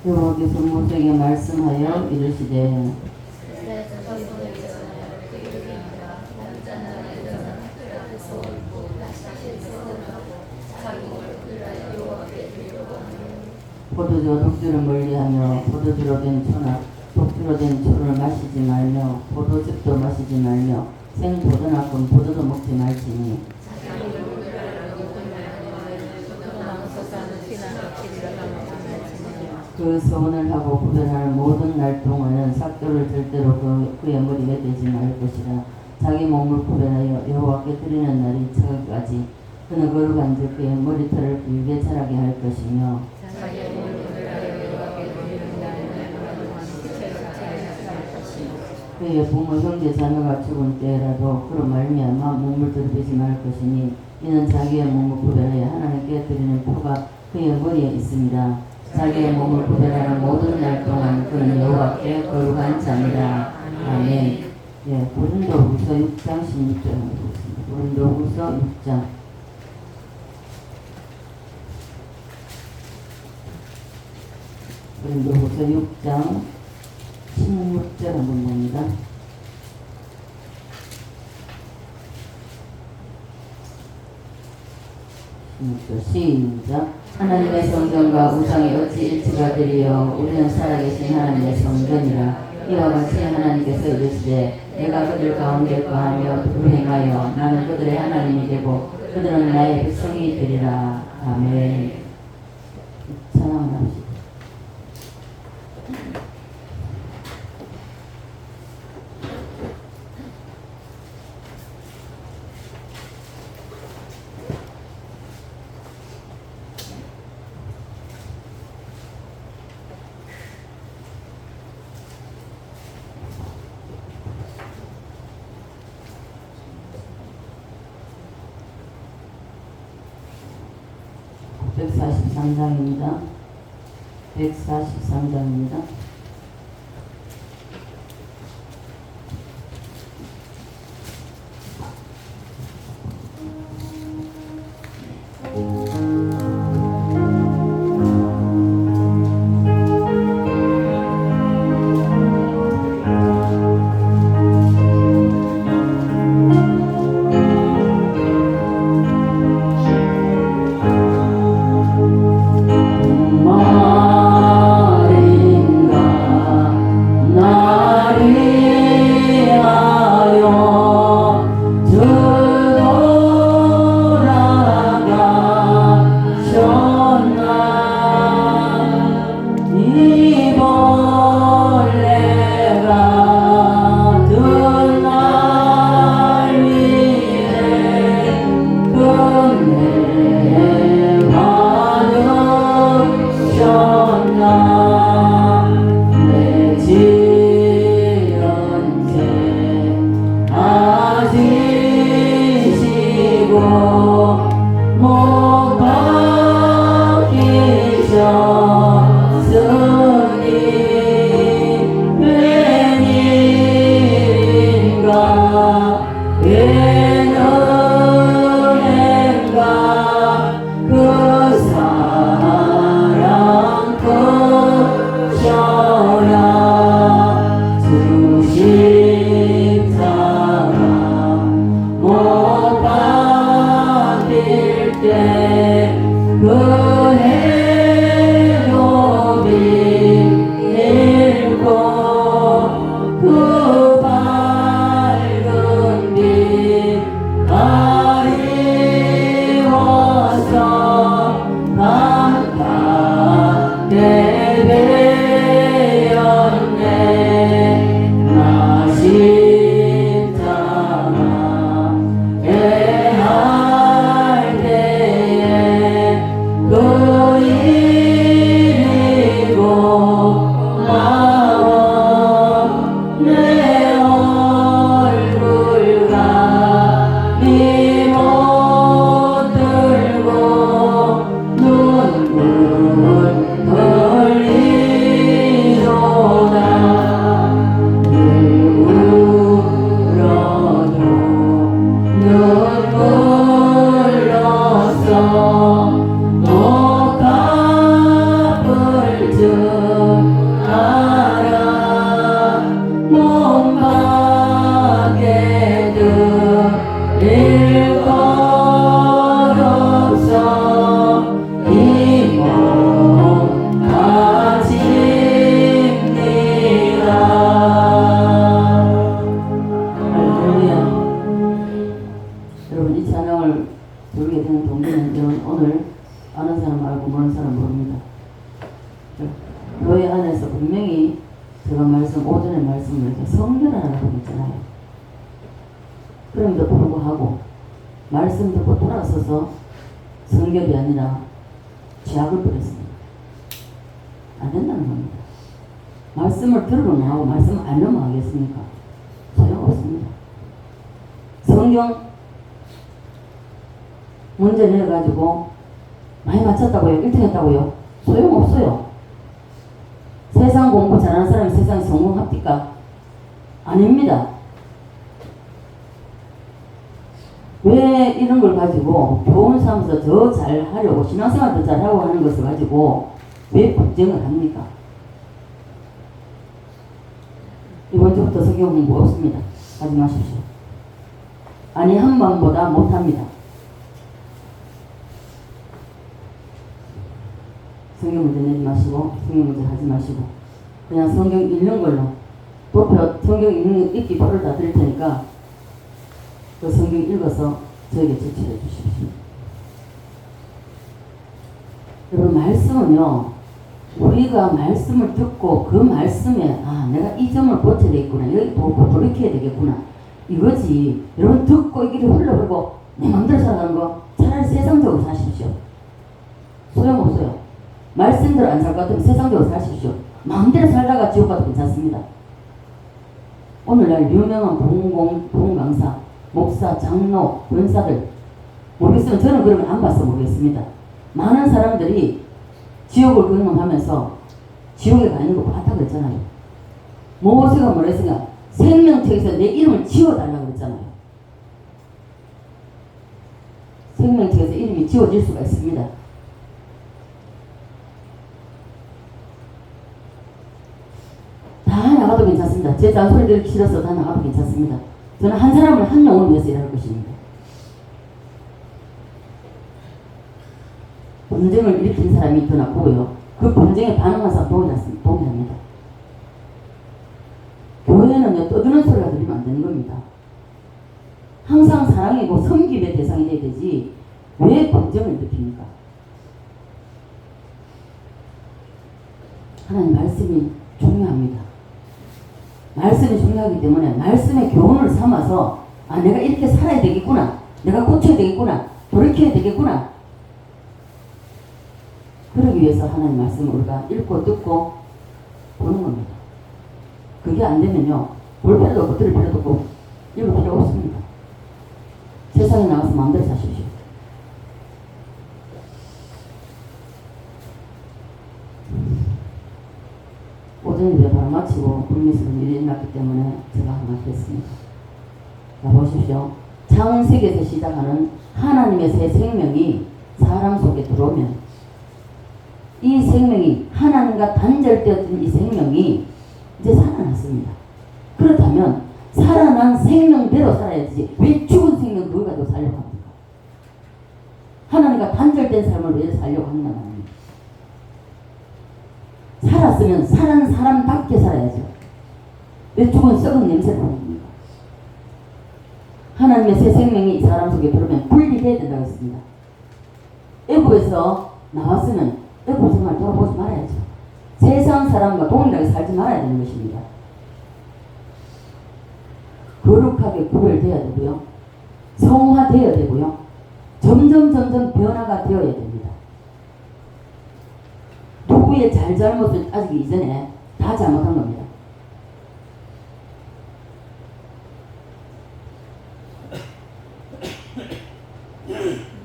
여호와께서 모세에게 말씀하여 이르시되 포도주 독주를 멀리하며 포도주로 된 초나 독주로 된 초를 마시지 말며 포도즙도 마시지 말며 생포도나 건 포도도 먹지 말지니 그 서원을 하고 구별하는 모든 날 동안은 삭도를 절대로 그의 머리에 대지 말 것이라. 자기 몸을 구별하여 여호와께 드리는 날이 차기까지 그는 거룩한즉 그의 머리털을 길게 자라게 할 것이며 그의 부모 형제 자매가 죽은 때라도 그로 말미암아 몸을 더럽히지 말 것이니 이는 자기의 몸을 구별하여 하나님께 드리는 표가 그의 머리에 있습니다. 자기의 몸을 구별하는 모든 날 동안 그는 여호와께 거룩한 자니라. 아멘. 예, 고린도후서 6장 16절 보겠습니다. 고린도후서 6장 고린도후서 6장 16절 한번 봅니다. 시작. 하나님의 성전과 우상이 어찌 일치가 되리요. 우리는 살아계신 하나님의 성전이라. 이와 같이 하나님께서 이르시되 내가 그들 가운데 거하며 불행하여 나는 그들의 하나님이 되고 그들은 나의 백성이 되리라. 아멘. 찬양을 합시다. (143장입니다) 143장입니다. 마린가 그럼에도 불구하고 말씀 듣고 돌아서서 성결이 아니라 죄악을 부렸습니다. 안 된다는 겁니다. 말씀을 들으러 나오고 말씀을 안 넘어가겠습니까? 소용없습니다. 성경 문제 내가지고 많이 맞췄다고요? 1등 했다고요? 소용없어요. 세상 공부 잘하는 사람이 세상에 성공합니까? 아닙니다. 왜 이런 걸 가지고 교훈 삼아서 더 잘하려고 신앙생활 더 잘하고 하는 것을 가지고 왜 걱정을 합니까? 이번 주부터 성경 공부 없습니다. 하지 마십시오. 아니 한 번보다 못합니다. 성경 문제 내지 마시고 성경 문제 하지 마시고 그냥 성경 읽는 걸로 도표 성경 읽기 표를 다 드릴 테니까 그 성경 읽어서 저에게 제출해 주십시오. 여러분 말씀은요 우리가 말씀을 듣고 그 말씀에 아 내가 이 점을 고쳐야 되겠구나 여기 돌이켜야 되겠구나 이거지. 여러분 듣고 이 길이 흘러가고 내 마음대로 살아가는 거 차라리 세상적으로 사십시오. 소용없어요. 말씀대로 안 살 것 같으면 세상적으로 사십시오. 마음대로 살다가 지옥 가도 괜찮습니다. 오늘날 유명한 부흥강사, 목사, 장로, 권사들 모르겠으면 저는 그러면 안 봐서 모르겠습니다. 많은 사람들이 지옥을 경험하면서 지옥에 가 있는 거 봤다고 그랬잖아요. 모세가 뭐라 했으니까 생명책에서 내 이름을 지워달라고 그랬잖아요. 생명책에서 이름이 지워질 수가 있습니다. 다 나가도 괜찮습니다. 제 잔소리 들기 싫어서 다 나가도 괜찮습니다. 저는 한 사람을 한 영혼을 위해서 일할 것입니다. 분쟁을 일으킨 사람이 있거나 보고요. 그 분쟁에 반응한 사람 동일합니다. 교회는요, 떠드는 소리가 들리면 안 되는 겁니다. 항상 사랑이고 섬김의 대상이 돼야 되지, 왜 분쟁을 일으킵니까? 하나님 말씀이 중요합니다. 말씀이 중요하기 때문에 말씀의 교훈을 삼아서 아 내가 이렇게 살아야 되겠구나. 내가 고쳐야 되겠구나. 돌이켜야 되겠구나. 그러기 위해서 하나님 말씀을 우리가 읽고 듣고 보는 겁니다. 그게 안 되면요. 볼 필요도 없고 들을 필요도 없고 읽을 필요 없습니다. 세상에 나가서 마음대로 사십시오. 오전 예배 바로 마치고 불미스러운 일이 일어났기 때문에 제가 한마디 했습니다. 자 보십시오. 창세기에서 시작하는 하나님의 새 생명이 사람 속에 들어오면 이 생명이 하나님과 단절되었던 이 생명이 이제 살아났습니다. 그렇다면 살아난 생명대로 살아야지 왜 죽은 생명 그걸 가지고 살려고 합니까? 하나님과 단절된 삶을 왜 살려고 하는 겁니까? 살았으면 사는 사람답게 살아야죠. 왜 죽은 썩은 냄새를 맡습니까? 하나님의 새 생명이 사람 속에 들어오면 분리돼야 된다고 했습니다. 애굽에서 나왔으면 애굽 생활 돌아보지 말아야죠. 세상 사람과 동일하게 살지 말아야 되는 것입니다. 거룩하게 구별되어야 되고요. 성화되어야 되고요. 점점 변화가 되어야 됩니다. 누구의 잘못을 따지기 이전에 다 잘못한 겁니다.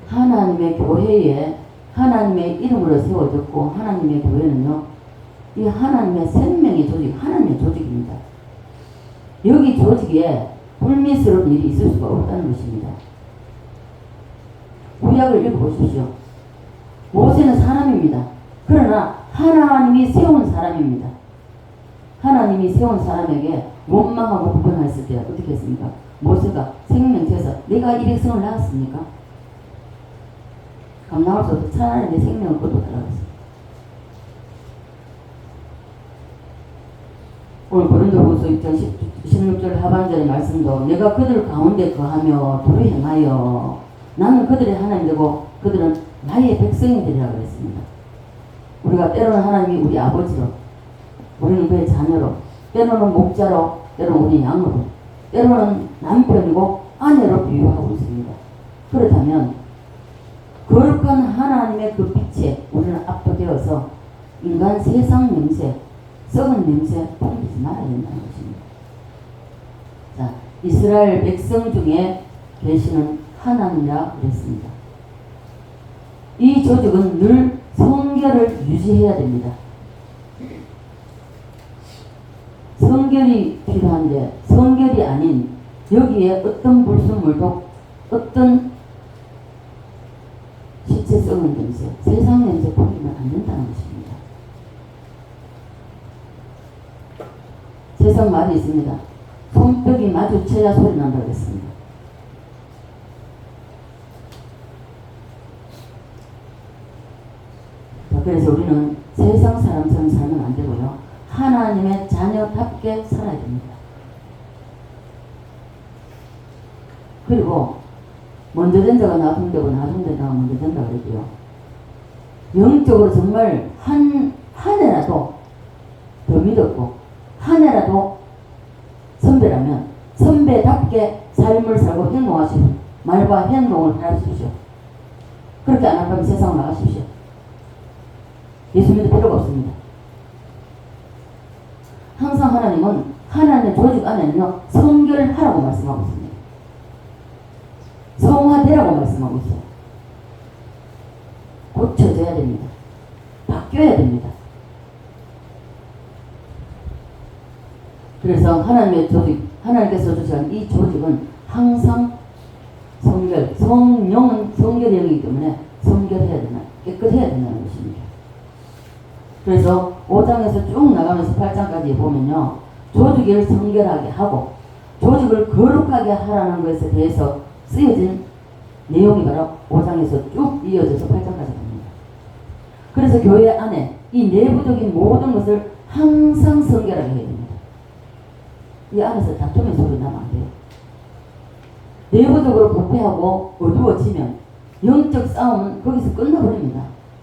하나님의 교회에 하나님의 이름으로 세워졌고 하나님의 교회는요. 이 하나님의 생명의 조직, 하나님의 조직입니다. 여기 조직에 불미스러운 일이 있을 수가 없다는 것입니다. 구약을 읽어보십시오. 모세는 사람입니다. 그러나 하나님이 세운 사람입니다. 하나님이 세운 사람에게 원망하고 불평했을 때 어떻게 했습니까? 모세가 생명체에서 내가 이 백성을 낳았습니까? 감당할 수 없어 차라리 내 생명을 거둬달라고 했습니다. 오늘 고린도후서 6장 16절 하반절의 말씀도 내가 그들 가운데 거하며 도를 행하여 나는 그들의 하나님 되고 그들은 나의 백성이 되리라고 했습니다. 우리가 때로는 하나님이 우리 아버지로 우리는 그의 자녀로 때로는 목자로 때로는 우리 양으로 때로는 남편이고 아내로 비유하고 있습니다. 그렇다면 거룩한 하나님의 그 빛에 우리는 압도되어서 인간 세상 냄새, 썩은 냄새 풍기지 말아야 된다는 것입니다. 자, 이스라엘 백성 중에 계시는 하나님이라 그랬습니다. 이 조직은 늘 성결을 유지해야 됩니다. 성결이 필요한데 성결이 아닌 여기에 어떤 불순물도 어떤 시체 썩은 냄새, 세상 냄새 풍기면 안 된다는 것입니다. 세상 말이 있습니다. 손뼉이 마주쳐야 소리 난다고 했습니다. 그래서 우리는 세상 사람처럼 살면 안 되고요. 하나님의 자녀답게 살아야 됩니다. 그리고 먼저 된 자가 나중 되고 나중 된 자가 먼저 된다 그랬고요. 영적으로 정말 한 해라도 더 믿었고 한 해라도 선배라면 선배답게 삶을 살고 행동하시고 말과 행동을 하십시오. 그렇게 안 하면 세상을 나가십시오. 예수 믿을 필요가 없습니다. 항상 하나님은 하나님의 조직 안에는요 성결하라고 말씀하고 있습니다. 성화되라고 말씀하고 있어요. 고쳐져야 됩니다. 바뀌어야 됩니다. 그래서 하나님의 조직, 하나님께서 주신 이 조직은 항상 성결, 성령은 성결의 영이기 때문에 성결해야 되나, 깨끗해야 된다는 것입니다. 그래서 5장에서 쭉 나가면서 8장까지 보면요. 조직을 성결하게 하고 조직을 거룩하게 하라는 것에 대해서 쓰여진 내용이 바로 5장에서 쭉 이어져서 8장까지 갑니다. 그래서 교회 안에 이 내부적인 모든 것을 항상 성결하게 해야 됩니다. 이 안에서 다툼의 소리 나면 안 돼요. 내부적으로 부패하고 어두워지면 영적 싸움은 거기서 끝나버립니다.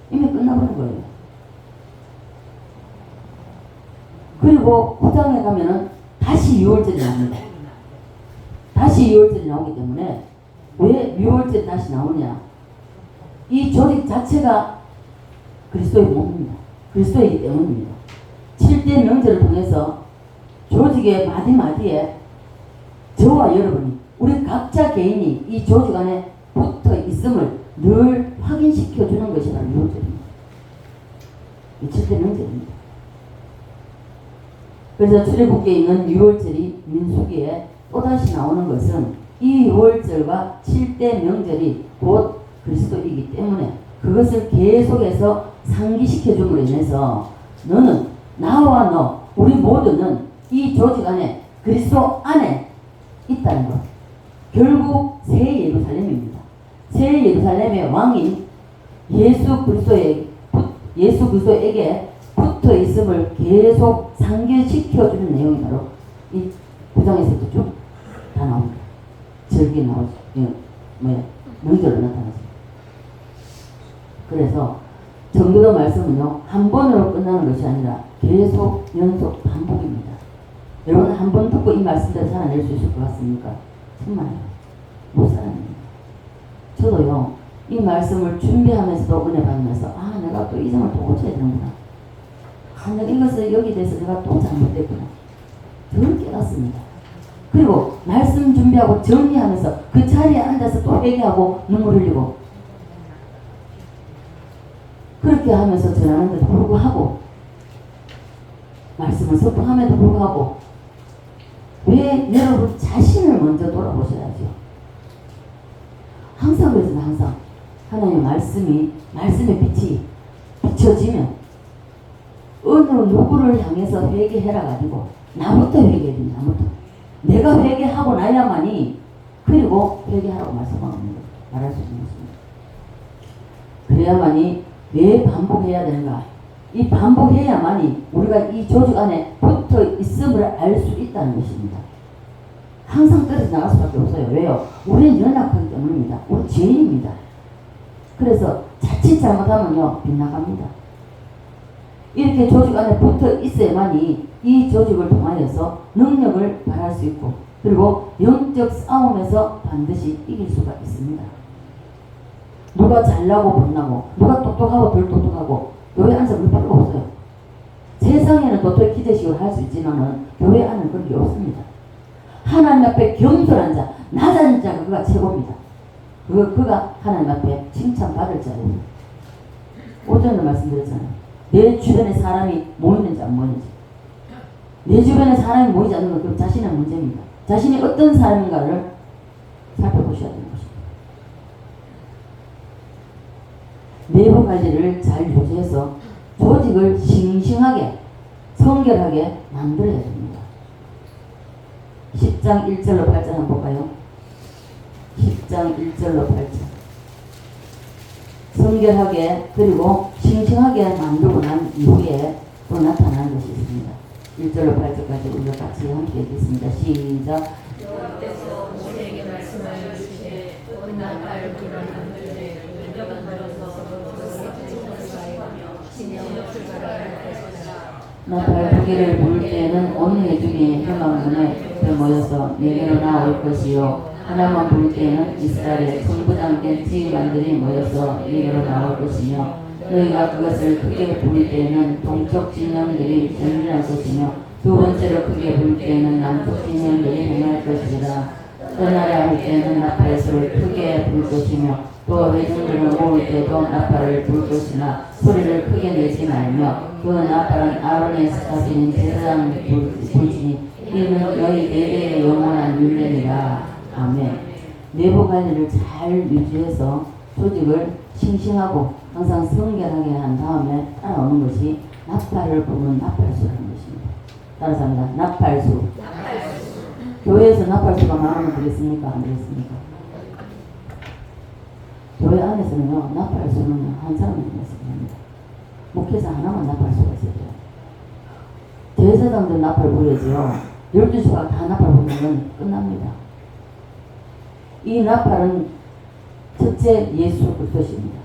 이미 끝나버린 거예요. 그리고 9장에 가면은 다시 유월절이 나옵니다. 다시 유월절이 나오기 때문에 왜 유월절이 다시 나오냐? 이 조직 자체가 그리스도의 몸입니다. 그리스도이기 때문입니다. 7대 명절을 통해서 조직의 마디마디에 저와 여러분이 우리 각자 개인이 이 조직 안에 붙어 있음을 늘 확인시켜 주는 것이 바로 유월절입니다. 이 7대 명절입니다. 그래서 출애굽기에 있는 유월절이 민수기에 또다시 나오는 것은 이 유월절과 7대 명절이 곧 그리스도이기 때문에 그것을 계속해서 상기시켜 줌으로 인해서 너는 나와 너 우리 모두는 이 조직 안에 그리스도 안에 있다는 것. 결국 새 예루살렘입니다. 새 예루살렘의 왕인 예수 그리스도에게 붙어 있음을 계속 상기시켜주는 내용이 바로 이 9장에서도 쭉 다 나옵니다. 절기 나오죠. 명절로 나타나죠. 그래서 전도의 말씀은요 한 번으로 끝나는 것이 아니라 계속 연속 반복입니다. 여러분 한 번 듣고 이 말씀대로 살아낼 수 있을 것 같습니까? 정말요. 못 살아냅니다. 저도요 이 말씀을 준비하면서도 은혜 받으면서 내가 또 이 점을 또 고쳐야 되는구나. 내가 이것을 여기 대해서 내가 또 잘못됐구나. 그걸 깨닫습니다. 그리고 말씀 준비하고 정리하면서 그 자리에 앉아서 또 회개하고 눈물 흘리고 그렇게 하면서 전하는데도 불구하고 말씀을 선포함에도 불구하고 왜 여러분 자신을 먼저 돌아보셔야죠. 항상 그렇습니다. 항상 하나님의 말씀의 빛이 비춰지면 어느 누구를 향해서 회개해라 가지고 나부터 회개해야 됩니다. 나부터. 내가 회개하고 나야만이 그리고 회개하라고 말할 수 있는 것입니다. 그래야만이 왜 반복해야 되는가? 이 반복해야만이 우리가 이 조직 안에 붙어 있음을 알 수 있다는 것입니다. 항상 떨어져 나갈 수밖에 없어요. 왜요? 우리는 연약하기 때문입니다. 우리 죄인입니다. 그래서 자칫 잘못하면요 빗나갑니다. 이렇게 조직 안에 붙어 있어야만이 이 조직을 통하여서 능력을 발할 수 있고 그리고 영적 싸움에서 반드시 이길 수가 있습니다. 누가 잘나고 못나고, 누가 똑똑하고 덜 똑똑하고, 교회 안에서 그럴 필요가 없어요. 세상에는 도토리 기대식을 할 수 있지만은 교회 안에는 그런 게 없습니다. 하나님 앞에 겸손한 자, 낮은 자가 그가 최고입니다. 그가 하나님 앞에 칭찬받을 자예요. 오전에 말씀드렸잖아요. 내 주변에 사람이 모이는지 안 모이는지. 내 주변에 사람이 모이지 않는 건 그럼 자신의 문제입니다. 자신이 어떤 사람인가를 살펴보셔야 되는 것입니다. 내부 관리를 잘 유지해서 조직을 싱싱하게 성결하게 만들어야 됩니다. 10장 1절로 8절 한번 볼까요? 10장 1절로 8절. 성결하게 그리고 싱싱하게 만들고 난 이후에 또 나타나는 것이 있습니다. 1절로 8절까지 우리가 같이 함께 읽겠습니다. 시작. 여호와께서 모세에게 말씀하여 주시되 온 나팔 불을 만들되 물병을 걸어서 진영을 출발하여 것이다. 나팔 두 개를 부을 때에는 온 회중이 회막문에 모여서 내게로 나올 것이요 하나만 부을 때에는 이스라엘의 천부장된 지휘관들이 모여서 내게로 나올 것이며 너희가 그것을 크게 부를 때에는 동쪽 진영들이 전진할 것이며 두 번째로 크게 부를 때에는 남쪽 진영들이 행할 것이라. 떠나려 할 때는 나팔 소리를 크게 부를 것이며 또 회중들을 모을 때도 나팔을 부를 것이나 소리를 크게 내지 말며 그 나팔은 아론의 사진인 제사장 불지니 이는 너희 대대의 영원한 율례니라. 아멘. 내부 관리를 잘 유지해서 조직을 싱싱하고 항상 성결하게 한 다음에 따라오는 것이 나팔을 부는 나팔수라는 것입니다. 따라서 합니다. 나팔수. 교회에서 나팔수가 많으면 되겠습니까? 안 되겠습니까? 교회 안에서는요, 나팔수는 한 사람이 있습니다. 목회자 하나만 나팔수가 있어요. 대제사장들 나팔 부르지요. 12수가 다 나팔 부르면 끝납니다. 이 나팔은 첫째 예수 그리스도입니다.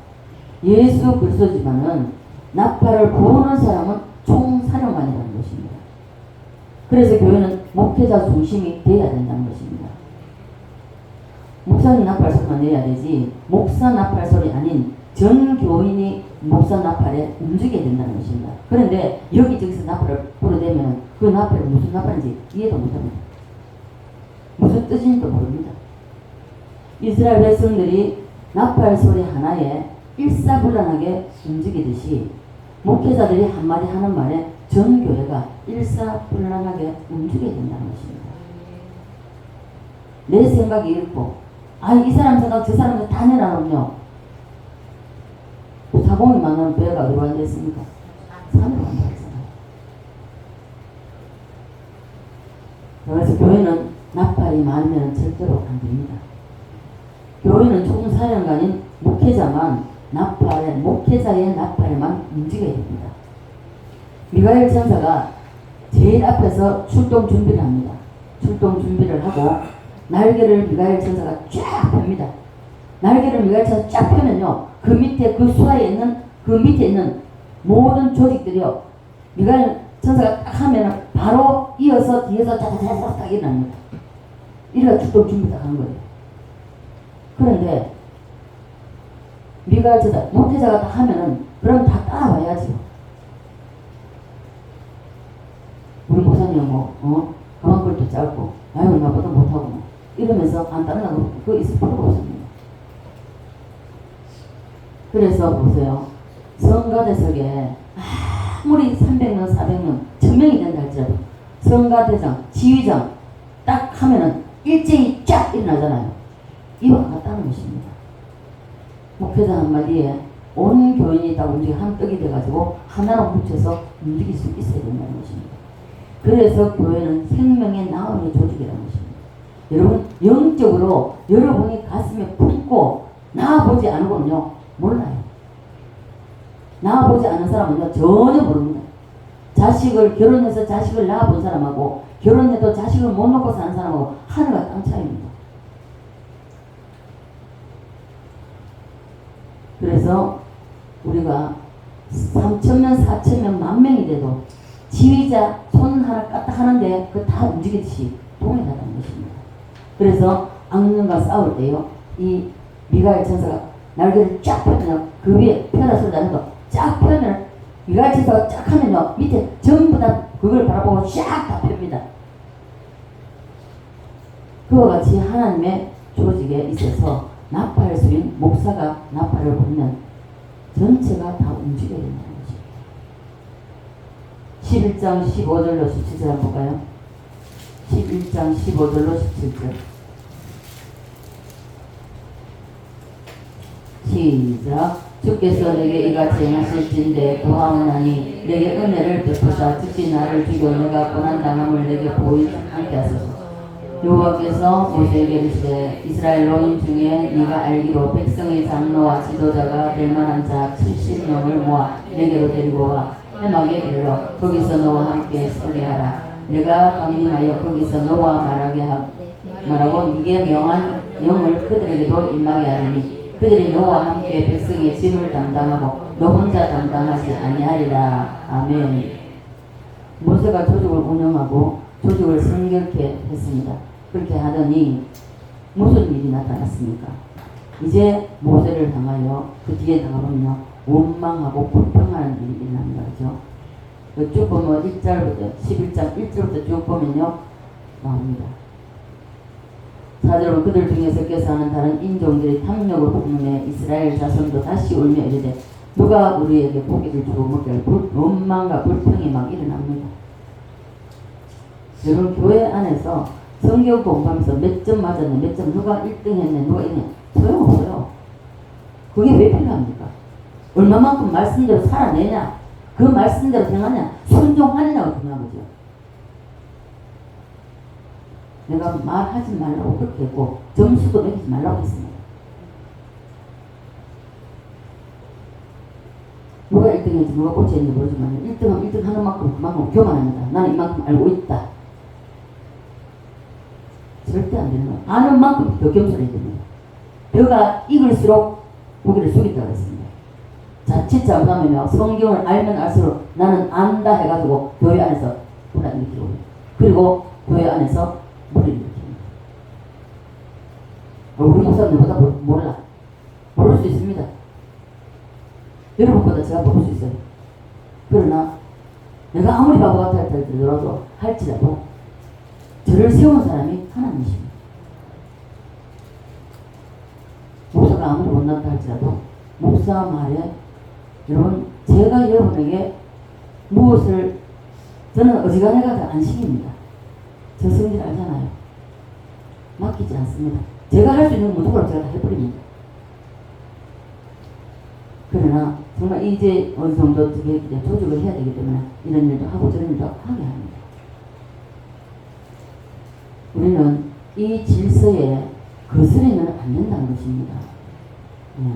예수 그리스도지만은 나팔을 부는 사람은 총사령관이라는 것입니다. 그래서 교회는 목회자 중심이 되어야 된다는 것입니다. 목사님 나팔 소리만 내야 되지 목사 나팔 소리 아닌 전 교인이 목사 나팔에 움직여야 된다는 것입니다. 그런데 여기저기서 나팔을 불어대면 그 나팔이 무슨 나팔인지 이해도 못합니다. 무슨 뜻인지도 모릅니다. 이스라엘 백성들이 나팔 소리 하나에 일사불란하게 움직이듯이 목회자들이 한마디 하는 말에 전 교회가 일사불란하게 움직여야 된다는 것입니다. 내 생각이 있고 이 사람 생각 저 사람 다 내놔놓으며 사공이 많으면 배가 어디로 앉아있습니까? 산으로 앉아있잖아요. 그래서 교회는 나팔이 많으면 절대로 안 됩니다. 교회는 총사령관인 목회자만 목회자의 나팔에만 움직여야 됩니다. 미가엘 천사가 제일 앞에서 출동 준비를 합니다. 출동 준비를 하고 날개를 미가엘 천사가 쫙 펴니다. 날개를 미가엘 천사가 쫙 펴면요, 그 밑에 그 수하에 있는 그 밑에 있는 모든 조직들이요, 미가엘 천사가 딱 하면 바로 이어서 뒤에서 딱 일어납니다. 이래가 출동 준비 딱 하는 거예요. 그런데 미가엘 천사 목회자가 딱 하면은 그럼 다 따라와야지요. 우리 목사님 가방글도 짧고 아유 나보다 못하고 이러면서 안 따라가고 그거 있을 필요가 없습니다. 그래서 보세요. 성가대석에 아무리 300명 400명 1000명이 된다 할지라도 성가대장 지휘장 딱 하면은 일제히 쫙 일어나잖아요. 이와 같다는 것입니다. 목회자 한마디에 온 교인이 다 움직여 한 떡이 돼가지고 하나로 뭉쳐서 움직일 수 있어야 된다는 것입니다. 그래서 교회는 생명의 나음의 조직이라는 것입니다. 여러분 영적으로 여러분이 가슴에 품고 나아보지 않으면요 몰라요. 나아보지 않은 사람은요 전혀 모릅니다. 결혼해서 자식을 낳아본 사람하고 결혼해도 자식을 못 놓고 사는 사람하고 하늘과 땅 차이입니다. 그래서 우리가 3,000명, 4,000명, 10,000명이 돼도 지휘자 손 하나 까딱 하는데 그 다 움직이듯이 동일하다는 것입니다. 그래서 악령과 싸울 때요, 이 미가엘 천사가 날개를 쫙 펴면 그 위에 펴라 소리 나는 거 쫙 펴면 미가엘 천사가 쫙 하면요 밑에 전부 다 그걸 바라보고 쫙 다 펴니다. 그와 같이 하나님의 조직에 있어서 나팔 수인 목사가 나팔을 불면 전체가 다 움직여야 된다는 것입니다. 11장 15절로 17절 한번 볼까요? 11장 15절로 17절 시작. 주께서 내게 이같이 행하실진대 구하오나니 내게 은혜를 베푸사 즉시 나를 죽여 내가 고난당함을 내게 보이지 않게 하소서. 여호와께서 모세에게 이르시되 이스라엘 노인 중에 네가 알기로 백성의 장로와 지도자가 될 만한 자 70명을 모아 내게로 데리고 와 해막에 이르러 거기서 너와 함께 서게 하라. 내가 강림하여 거기서 너와 말하고 네게 명한 영을 그들에게도 임하게 하리니 그들이 너와 함께 백성의 짐을 담당하고 너 혼자 담당하지 아니하리라. 아멘. 모세가 조직을 운영하고 조직을 성결케 했습니다. 그렇게 하더니 무슨 일이 나타났습니까? 이제 모세를 향하여 그 뒤에 나가보면요 원망하고 불평하는 일이 일어납니다. 그죠? 쭉 보면 1절부터 11장 1절부터 쭉 보면요 나옵니다. 4절은 그들 중에서 께서는 다른 인종들이 탐욕을 품음에 이스라엘 자손도 다시 울며 이르되 누가 우리에게 고기를 주고 먹게 할 원망과 불평이 막 일어납니다. 여러분 교회 안에서 성경 공부하면서 몇 점 맞았네 몇 점 누가 1등 했네 누가 이네 소용없어요. 그게 왜 필요합니까? 얼마만큼 말씀대로 살아내냐 그 말씀대로 행하냐 순종하느냐가 중요한 거죠. 내가 말하지 말라고 그렇게 했고 점수도 매기지 말라고 했습니다. 누가 1등 했는지 누가 꼴찌했는지 모르지만 1등은 1등 하는 만큼 그만큼 교만합니다. 나는 이만큼 알고 있다. 절대 안 되는 거예요. 아는 만큼 더 겸손해야 됩니다. 벼가 익을수록 고기를 숙인다고 했습니다. 자칫 잘못하면요 성경을 알면 알수록 나는 안다 해가지고 교회 안에서 불안 일으키고 그리고 교회 안에서 무리를 일으킵니다. 우리 목사님보다 몰라. 모를 수 있습니다. 여러분보다 제가 모를 수 있어요. 그러나 내가 아무리 바보 같아 할지라도 저를 세운 사람이 하나님이십니다. 목사가 아무리 못났다 할지라도 목사 말에 여러분 제가 여러분에게 무엇을 저는 어지간해가 안식입니다. 저 성질 알잖아요. 맡기지 않습니다. 제가 할 수 있는 모든 걸 제가 다 해버립니다. 그러나 정말 이제 어느 정도 조직을 해야 되기 때문에 이런 일도 하고 저런 일도 하게 합니다. 우리는 이 질서에 거스르면 안 된다는 것입니다. 네.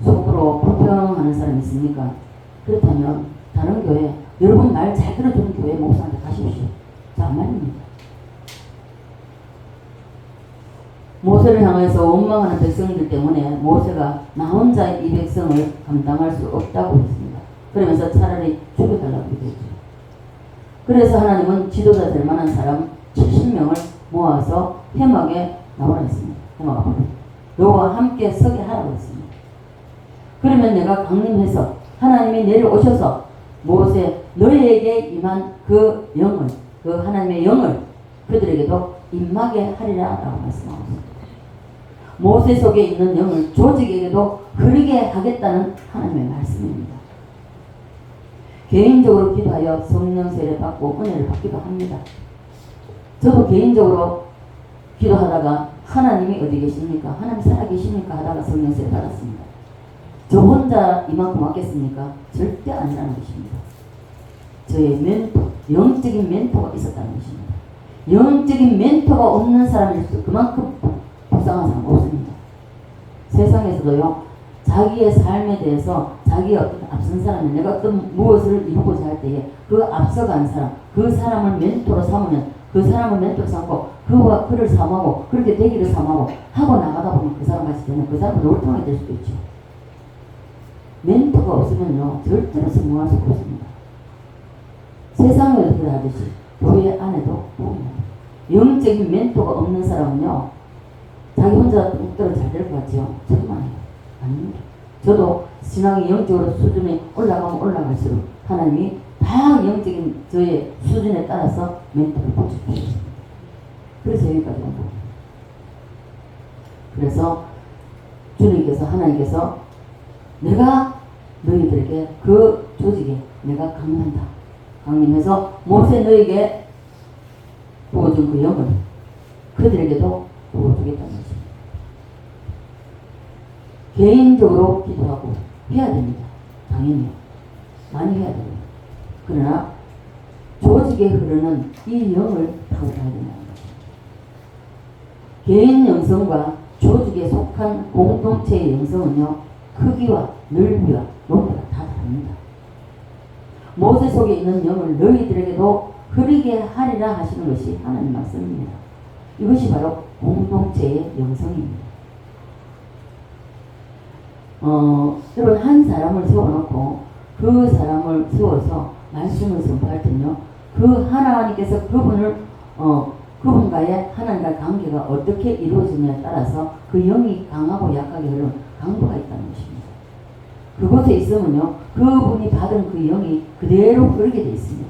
속으로 불평하는 사람이 있습니까? 그렇다면 다른 교회 여러분 말 잘 들어주는 교회 목사한테 가십시오. 자 말입니다. 모세를 향해서 원망하는 백성들 때문에 모세가 나 혼자 이 백성을 감당할 수 없다고 했습니다. 그러면서 차라리 죽여달라고 했죠. 그래서 하나님은 지도자 될 만한 사람 70명을 모아서 회막에 나오라 했습니다. 회막 앞으로 너와 함께 서게 하라고 했습니다. 그러면 내가 강림해서 하나님이 내려오셔서 모세 너희에게 임한 그 영을 그 하나님의 영을 그들에게도 임하게 하리라 라고 말씀하고 있습니다. 모세 속에 있는 영을 조직에게도 흐르게 하겠다는 하나님의 말씀입니다. 개인적으로 기도하여 성령 세례 받고 은혜를 받기도 합니다. 저도 개인적으로 기도하다가 하나님이 어디 계십니까? 하나님 살아계십니까? 하다가 성령 세례 받았습니다. 저 혼자 이만큼 왔겠습니까? 절대 아니라는 것입니다. 저의 멘토, 영적인 멘토가 있었다는 것입니다. 영적인 멘토가 없는 사람일수록 그만큼 불쌍한 사람 없습니다. 세상에서도요, 자기의 삶에 대해서 자기가 어떤 앞선 사람이 내가 어떤 무엇을 이루고자 할 때에 그 앞서간 사람, 그 사람을 멘토로 삼으면 그 사람을 멘토로 삼고 그를 삼하고 그렇게 되기를 삼하고 하고 나가다 보면 그 사람 같이 되면 그 사람은 놀통하게 될 수도 있죠. 멘토가 없으면요 절대로 성공할 수가 없습니다. 세상을 그러하듯이 교회 안에도 영적인 멘토가 없는 사람은요, 자기 혼자 뚱뚱 잘 될 것 같지요? 정말요. 아닙니다. 저도 신앙이 영적으로 수준이 올라가면 올라갈수록 하나님이 다 영적인 저의 수준에 따라서 멘토를 붙여주셨습니다. 그래서 여기까지 온 겁니다. 그래서 주님께서, 하나님께서 내가 너희들에게 그 조직에 내가 강림한다. 강림해서 모세 너에게 부어준 그 영을 그들에게도 부어주겠다는 것입니다. 개인적으로 기도하고 해야 됩니다. 당연히요. 많이 해야 됩니다. 그러나 조직에 흐르는 이 영을 타고 가야 된다는 것입니다. 개인 영성과 조직에 속한 공동체의 영성은요, 크기와 넓이와 높이가 다 다릅니다. 모세 속에 있는 영을 너희들에게도 흐르게 하리라 하시는 것이 하나님 말씀입니다. 이것이 바로 공동체의 영성입니다. 여러분, 한 사람을 세워놓고 그 사람을 세워서 말씀을 선포할 때는요, 그 하나님께서 그분과의 하나님과의 관계가 어떻게 이루어지냐에 따라서 그 영이 강하고 약하게 흐르는 강도가 있다는 것입니다. 그곳에 있으면요, 그분이 받은 그 영이 그대로 흐르게 되어 있습니다.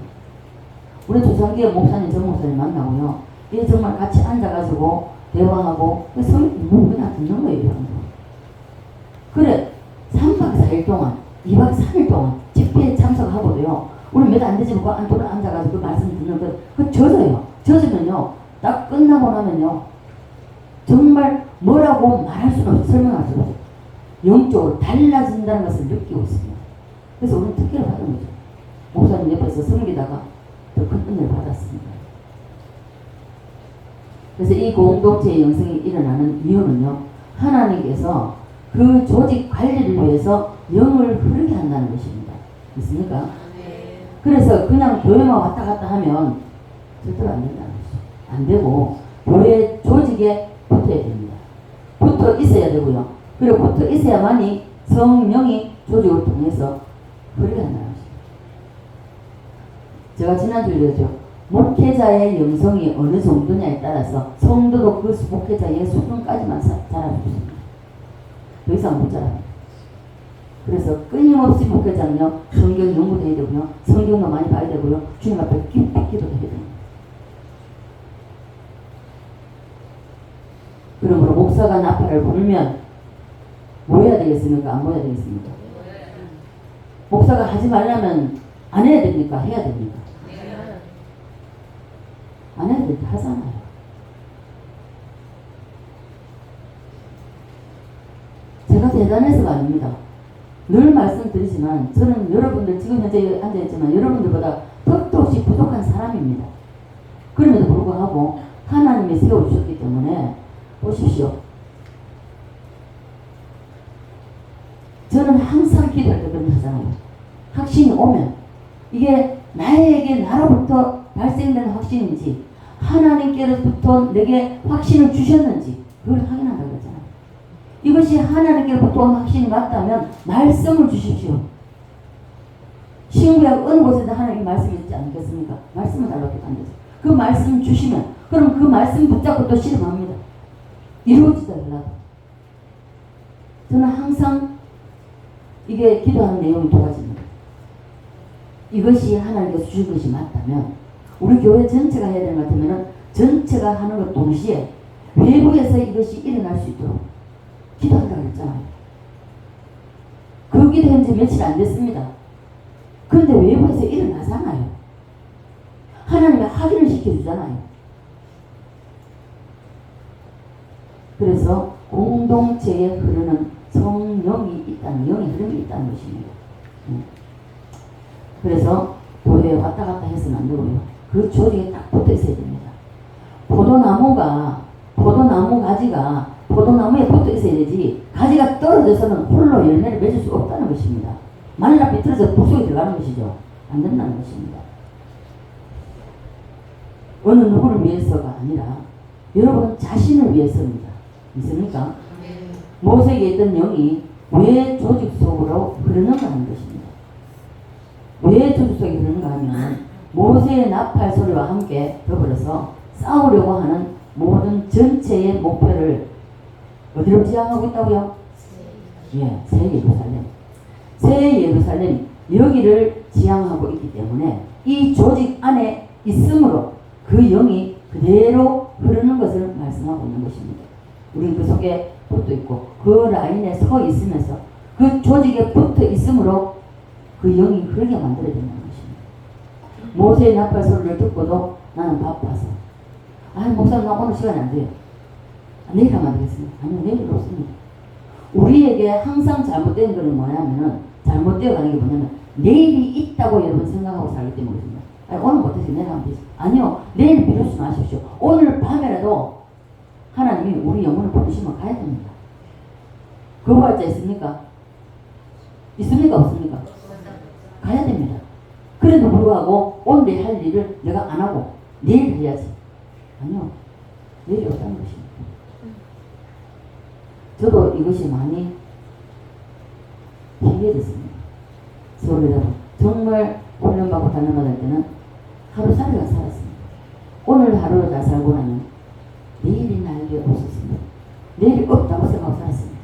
우리 조상기의 목사님, 전 목사님 만나고요, 이게 정말 같이 앉아가지고 대화하고 그냥 듣는 거예요. 그래, 3박 4일 동안, 2박 3일 동안 집회에 참석하고도요, 우리 몇 안 되지만 그 안쪽으로 앉아가지고 그 말씀 듣는 그 젖어요. 젖으면요, 딱 끝나고 나면요, 정말 뭐라고 말할 수는 없어, 설명할 수는 없어. 영적으로 달라진다는 것을 느끼고 있습니다. 그래서 우리는 특혜를 받은 거죠. 목사님 옆에서 섬기다가 더 큰 은혜를 받았습니다. 그래서 이 공동체의 영성이 일어나는 이유는요, 하나님께서 그 조직 관리를 위해서 영을 흐르게 한다는 것입니다. 있습니까? 네. 그래서 그냥 교회만 왔다 갔다 하면 절대로 안 된다는 것이죠. 안 되고 교회 조직에 붙어야 됩니다. 붙어 있어야 되고요. 그리고 붙어 있어야만이 성령이 조직을 통해서 흐르게 한다는 것입니다. 제가 지난주에 그랬죠. 목회자의 영성이 어느 정도냐에 따라서 성도도 그 목회자의 수준까지만 자라줄 수 있습니다. 더 이상 못 자랍니다. 그래서 끊임없이 목회자는요, 성경 연구도 해야 되고요, 성경도 많이 봐야 되고요, 주님 앞에 깊이 기도도 해야 됩니다. 그러므로 목사가 나팔을 불면 뭐 해야 되겠습니까? 안 해야 되겠습니까? 목사가 하지 말라면 안 해야 됩니까? 해야 됩니까? 안 해야 될 때 하잖아요. 제가 대단해서가 아닙니다. 늘 말씀드리지만 저는 여러분들 지금 현재 앉아있지만 여러분들보다 턱도 없이 부족한 사람입니다. 그럼에도 불구하고 하나님이 세워주셨기 때문에 보십시오. 저는 항상 기도할 때 그런 하잖아요. 확신이 오면 이게 나에게 나로부터 발생된 확신인지 하나님께로부터 내게 확신을 주셨는지 그걸 확인한다고 그랬잖아요. 이것이 하나님께로부터 온 확신이 맞다면 말씀을 주십시오. 신구약 어느 곳에도 하나님의 말씀이 있지 않겠습니까? 말씀을 달라고 했죠. 그 말씀 주시면 그럼 그 말씀 붙잡고 또 실험합니다. 이루어지더라도 저는 항상 이게 기도하는 내용이 두 가지입니다. 이것이 하나님께서 주신 것이 맞다면 우리 교회 전체가 해야 되는 것 같으면 전체가 하는 것 동시에 외부에서 이것이 일어날 수 있도록 기도한다고 했잖아요. 그 기도 현재 며칠 안 됐습니다. 그런데 외부에서 일어나잖아요. 하나님이 확인을 시켜주잖아요. 그래서 공동체에 흐르는 성령이 있다는, 영의 흐름이 있다는 것입니다. 그래서 교회에 왔다 갔다 해서는 안 되고요. 그 조직에 딱 붙어 있어야 됩니다. 포도나무 가지가 포도나무에 붙어 있어야 되지, 가지가 떨어져서는 홀로 열매를 맺을 수 없다는 것입니다. 말라 비틀어서 북속에 들어가는 것이죠. 안 된다는 것입니다. 어느 누구를 위해서가 아니라 여러분 자신을 위해서입니다. 있습니까? 모세에게 있던 영이 왜 조직 속으로 흐르는가 하는 것입니다. 왜 조직 속에 흐르는가 하면 모세의 나팔 소리와 함께 더불어서 싸우려고 하는 모든 전체의 목표를 어디로 지향하고 있다고요? 예, 새 예루살렘. 새 예루살렘 여기를 지향하고 있기 때문에 이 조직 안에 있으므로 그 영이 그대로 흐르는 것을 말씀하고 있는 것입니다. 우리는 그 속에 붙어 있고 그 라인에 서 있으면서 그 조직에 붙어 있으므로 그 영이 흐르게 만들어야 된다는 것입니다. 모세의 나팔 소리를 듣고도 나는 바빠서 목사님 나 오늘 시간이 안 돼요. 내일 하면 안 되겠습니다. 아니요, 내일 없습니다. 우리에게 항상 잘못된 것은 뭐냐면은 잘못되어 가는 게 뭐냐면 내일이 있다고 여러분 생각하고 살기 때문입니다. 오늘 못해서 내일 하면 되지. 아니요, 내일 미루지 마십시오. 오늘 밤에라도 하나님이 우리 영혼을 부르시면 가야 됩니다. 거부할 자 있습니까? 있습니까? 없습니까? 가야 됩니다. 그래도 불구하고 오늘 할 일을 내가 안 하고 내일 해야지. 아니요, 내일이 없다는 것입니다. 저도 이것이 많이 해결됐습니다. 서울에다가 정말 훈련받고 단련받을 때는 하루살이가 살았습니다. 오늘 하루를 다 살고 나면 내일이 나에게 없었습니다. 내일이 없다고 생각하고 살았습니다.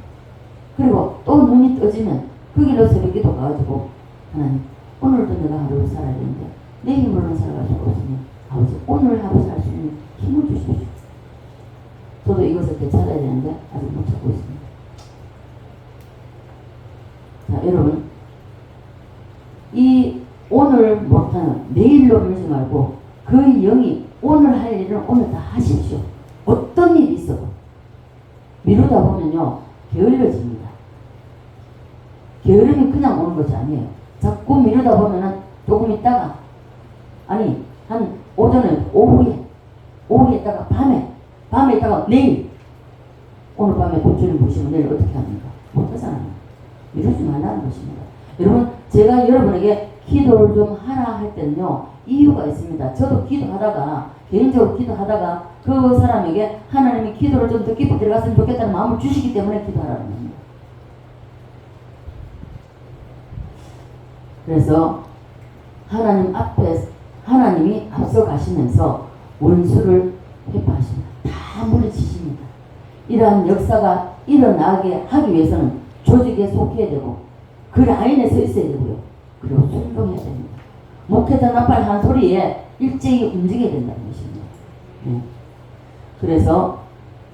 그리고 또 눈이 떠지면 그 길로 새벽기도 가가지고 하나님 오늘도 내가 하루를 살아야 되는데 내 힘으로는 살아갈 수가 없으니 아버지 오늘 하루 살 수 있는 힘을 주십시오. 저도 이것을 되찾아야 되는데 아직 못 찾고 있습니다. 자, 여러분 이 오늘 못하는 내일로 밀지 말고 그 영이 오늘 할 일을 오늘 다 하십시오. 어떤 일이 있어도 미루다 보면요 게을러집니다. 게으름이 그냥 오는 것이 아니에요. 자꾸 미루다 보면은 조금 있다가 아니 한 오전에 오후에 있다가 밤에 있다가 내일 오늘 밤에 돈줄을 보시면 내일 어떻게 합니까? 못하잖아요. 미루지 말라는 것입니다. 여러분 제가 여러분에게 기도를 좀 하라 할 때는요 이유가 있습니다. 저도 기도하다가 개인적으로 기도하다가 그 사람에게 하나님이 기도를 좀 더 깊이 들어갔으면 좋겠다는 마음을 주시기 때문에 기도하라는 겁니다. 그래서 하나님 앞에 하나님이 앞서 가시면서 원수를 회파하십니다. 다 물리치십니다. 이러한 역사가 일어나게 하기 위해서는 조직에 속해야 되고 그 라인에 서 있어야 되고요. 그리고 순종해야 됩니다. 목회자 나팔 한 소리에 일제히 움직여야 된다는 것입니다. 네. 그래서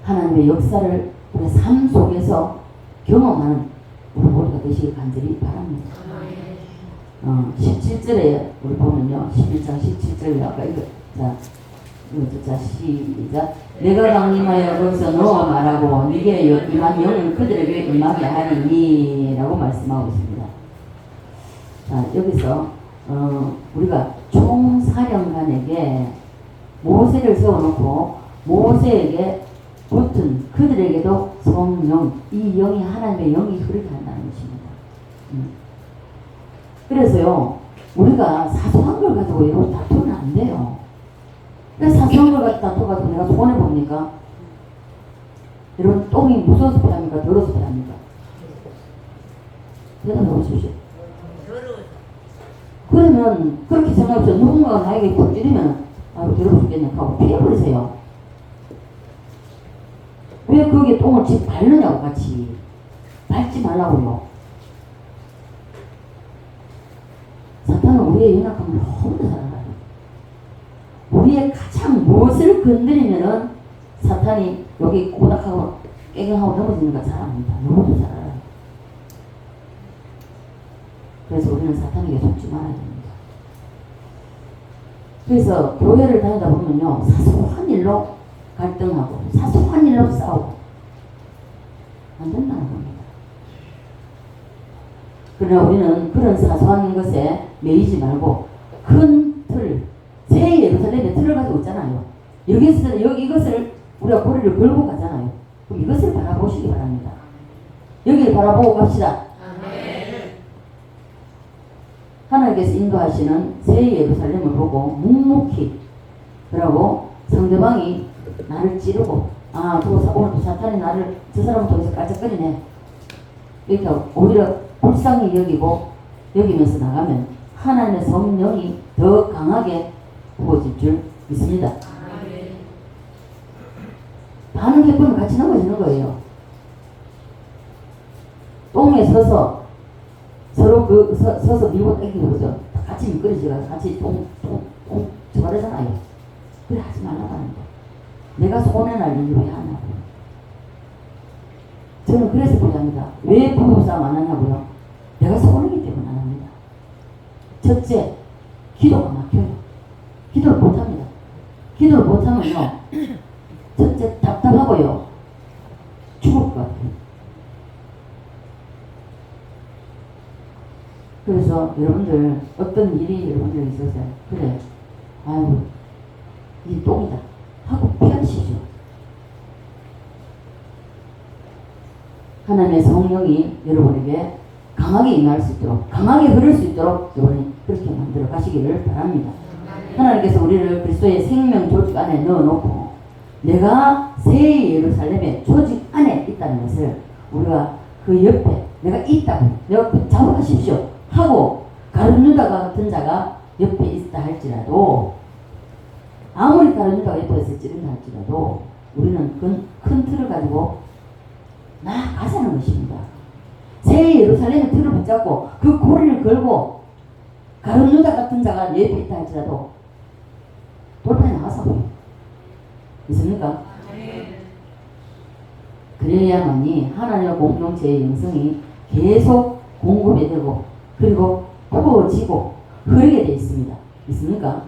하나님의 역사를 우리 삶 속에서 경험하는 우리 모두가 되시길 간절히 바랍니다. 17절에 우리 보면요. 11장 17절에 아까 이거 자 시작. 내가 강림하여 거기서 너와 말하고 네게 임한 영을 그들에게 임하게 하리니 라고 말씀하고 있습니다. 자 여기서 우리가 총사령관에게 모세를 세워놓고 모세에게 붙은 그들에게도 성령 이 영이 하나님의 영이 흐르게 한다는 것입니다. 그래서요 우리가 사소한 걸 가지고 이렇게 다투면 안 돼요. 그래서 사소한 걸 가지고 다투가지고 내가 손해봅니까? 여러분 똥이 무서워서 패합니까? 더러워서 패합니까? 대답해 보십시오. 그러면 그렇게 생각해서 누군가가 나에게 굴찌르면 아유 더러워 죽겠네 하고 피해버리세요. 왜 거기에 똥을 집 밟느냐고 같이 밟지 말라고요. 사탄은 우리의 연약함을 너무 잘 알아요. 우리의 가장 무엇을 건드리면은 사탄이 여기 꼬닥하고 깨경하고 넘어지는 걸 잘 압니다. 너무도 잘 알아요. 그래서 우리는 사탄에게 속지 말아야 됩니다. 그래서 교회를 다니다 보면요 사소한 일로 갈등하고 사소한 일로 싸우고 안 된다는 겁니다. 그러나 우리는 그런 사소한 것에 매이지 말고 큰 틀, 새 예루살렘의 틀을 가지고 있잖아요. 이것을 우리가 고리를 걸고 가잖아요. 그럼 이것을 바라보시기 바랍니다. 여기를 바라보고 갑시다. 하나님께서 인도하시는 새 예루살렘을 보고 묵묵히 그러고 상대방이 나를 찌르고 오늘도 사탄이 나를 저 사람을 통해서 깔짝거리네 이렇게 오히려 불쌍히 여기고 여기면서 나가면 하나님의 성령이 더 강하게 부어질 줄 믿습니다. 아멘. 반응해보면 같이 넘어지는 거예요. 똥에 서서 서로 서서 밀고 당기고 그러죠. 같이 미끄러지가 같이 똥 저러잖아요. 그래 하지 말라고 하는 거. 내가 손해날 일을 왜 하냐고. 저는 그래서 부자입니다. 왜 부부싸움 안 하냐고요? 내가 손해기 때문에 안 합니다. 첫째, 기도가 막혀요. 기도를 못합니다. 기도를 못하면요, 첫째 답답하고요, 죽을 것 같아요. 그래서 여러분들 어떤 일이 여러분들 있었어요. 그래, 아유, 이 똥이다 하고 피하시죠. 하나님의 성령이 여러분에게 강하게 임할 수 있도록, 강하게 흐를 수 있도록 여러분이 그렇게 만들어 가시기를 바랍니다. 하나님께서 우리를 그리스도의 생명 조직 안에 넣어놓고 내가 새 예루살렘의 조직 안에 있다는 것을 우리가 그 옆에 내가 있다고, 내가 붙잡으십시오 하고 가룟유다가 같은 자가 옆에 있다 할지라도, 아무리 가룟유다가 옆에 있을지는 할지라도 우리는 큰 틀을 가지고 나아가자는 것입니다. 새 예루살렘의 틀을 붙잡고 그 고리를 걸고 가룟유다 같은 자가 옆에 있다 할지라도 돌판에 나가서 있습니까? 그래야만이 하나님의 공동체의 영성이 계속 공급이 되고 그리고 부어지고 흐르게 되어 있습니다. 있습니까?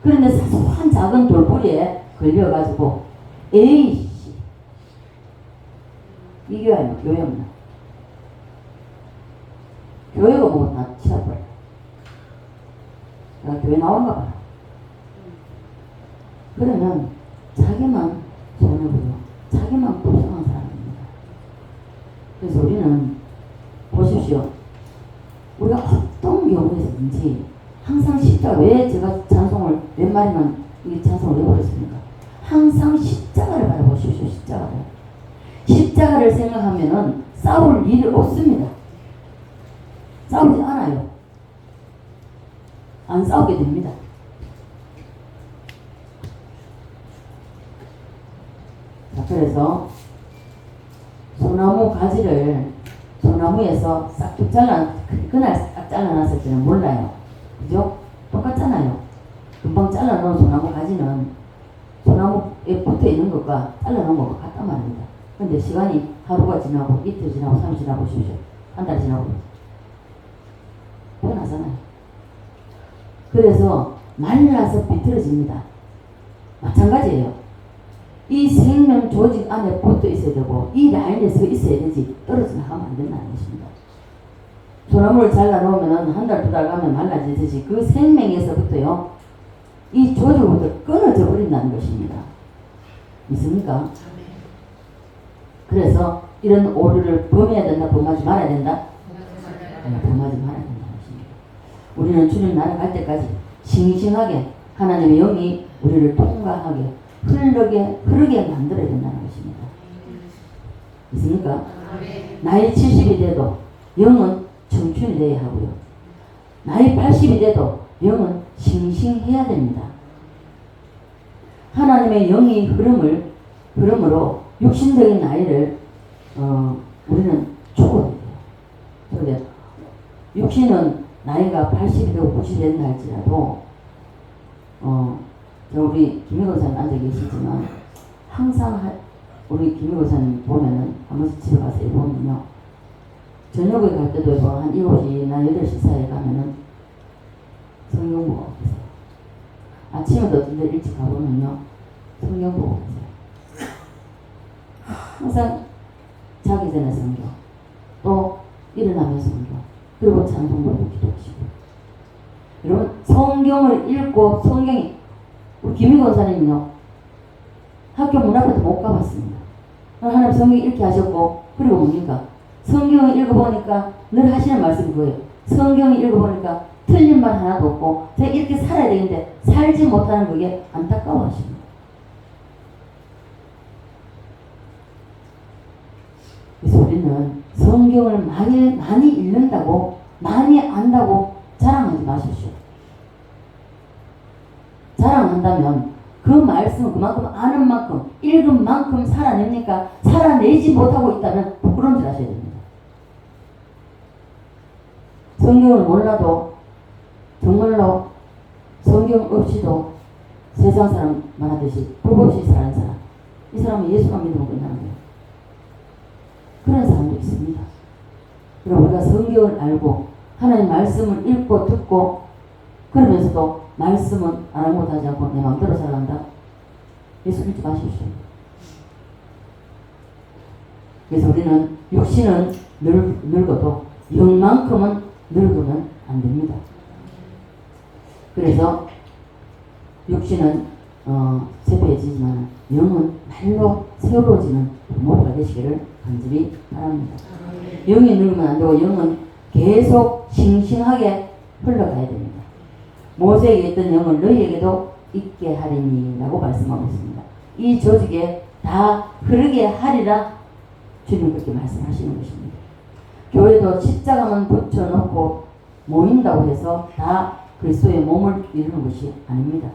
그런데 사소한 작은 돌뿌리에 걸려가지고 에이씨 이 교회 아니면 교회 없나? 교회가 뭐 다 치워버려. 내가 교회 나온가 봐라. 그러면 자기만 손해보고 자기만 불쌍한 사람입니다. 그래서 우리는 보십시오. 우리가 어떤 경우에서든지 항상 십자가, 왜 제가 찬송을 몇 마리만 이 찬송을 해버렸습니까? 항상 십자가를 바라보십시오. 십자가를 생각하면은 싸울 일이 없습니다. 싸우지 않아요. 안 싸우게 됩니다. 자, 그래서 소나무 가지를 소나무에서 싹둑 그날 싹 잘라놨을 때는 몰라요. 그죠? 똑같잖아요. 금방 잘라놓은 소나무 가지는 소나무에 붙어 있는 것과 잘라놓은 것과 같단 말입니다. 근데 시간이 하루가 지나고 이틀 지나고 3일 지나고 보십시오. 한 달 지나고 변하잖아요. 그래서 말라서 비틀어집니다. 마찬가지예요. 이 생명 조직 안에 붙어 있어야 되고 이 라인에 서 있어야 되지 떨어져 나가면 안 된다는 것입니다. 소나무를 잘라놓으면 한 달, 두 달 가면 말라지듯이 그 생명에서부터요 이 조직부터 끊어져 버린다는 것입니다. 믿습니까? 그래서 이런 오류를 범해야 된다, 범하지 말아야 된다? 범하지 말아야 된다는 것입니다. 우리는 주님 나라 갈 때까지 싱싱하게 하나님의 영이 우리를 통과하게 흐르게 만들어야 된다는 것입니다. 믿습니까? 나이 70이 돼도 영은 청춘이 돼야 하고요. 나이 80이 돼도 영은 싱싱해야 됩니다. 하나님의 영이 흐름으로 육신적인 나이를 우리는 죽어야 돼요. 그런데 육신은 나이가 80이 되고 90이 된다 할지라도 우리 김희 권사님 앉아 계시지만 항상 우리 김희 권사님 보면은 한 번씩 집에 가서 보면요 저녁에 갈 때도 한 7시나 8시 사이에 가면은 성경 보고 계세요. 아침에도 어떤 데 일찍 가보면요 성경 보고 계세요. 항상 자기 전에 성경, 또 일어나면 성경, 그리고 찬송 부르고 기도하시고. 여러분 성경을 읽고 성경이 우리 김희 권사님은요 학교 문 앞에도 못 가봤습니다. 하나님 성경 읽게 하셨고 그리고 뭡니까? 성경을 읽어보니까 늘 하시는 말씀이 그거예요. 성경을 읽어보니까 틀린 말 하나도 없고 제가 이렇게 살아야 되는데 살지 못하는 그게 안타까워 하십니다. 그래서 우리는 성경을 많이 읽는다고 많이 안다고 자랑하지 마십시오. 자랑한다면 그 말씀은 그만큼 아는 만큼 읽은 만큼 살아냅니까? 살아내지 못하고 있다면 부끄러운 줄 아셔야 됩니다. 성경을 몰라도 정말로 성경 없이도 세상 사람 말하듯이 법 없이 사는 사람, 이 사람은 예수만 믿으면 끝나는 거예요. 그런 사람도 있습니다. 그리고 우리가 성경을 알고 하나님 말씀을 읽고 듣고 그러면서도 말씀은 아랑곳하지 않고 내 마음대로 살아간다. 예수 믿지 마십시오. 그래서 우리는 육신은 늙어도 영만큼은 늙으면 안 됩니다. 그래서 육신은 쇠폐해지지만 영은 날로 세워지는 부모가 되시기를 간절히 바랍니다. 영이 늙으면 안 되고 영은 계속 싱싱하게 흘러가야 됩니다. 모세에게 있던 영을 너희에게도 있게 하리니 라고 말씀하고 있습니다. 이 조직에 다 흐르게 하리라 주님 그렇게 말씀하시는 것입니다. 교회도 십자가만 붙여놓고 모인다고 해서 다 그리스도의 몸을 이루는 것이 아닙니다.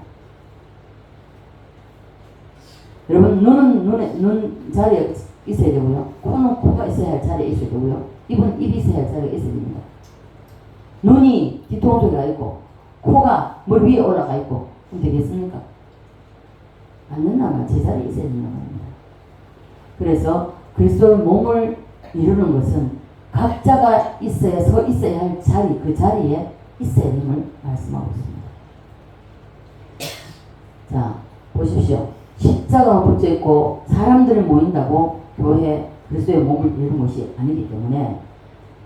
여러분 눈 자리에 있어야 되고요. 코는 코가 있어야 할 자리에 있어야 되고요. 입은 입이 있어야 할 자리에 있어야 됩니다. 눈이 뒤통수에 가 있고 코가 머리 위에 올라가 있고 그럼 되겠습니까? 안 된다면 제자리에 있어야 된다는 겁니다. 그래서 그리스도의 몸을 이루는 것은 각자가 서 있어야 할 자리, 그 자리에 있어야 됨을 말씀하고 있습니다. 자, 보십시오. 십자가가 붙여 있고 사람들이 모인다고 교회 그리스도의 몸을 이루는 것이 아니기 때문에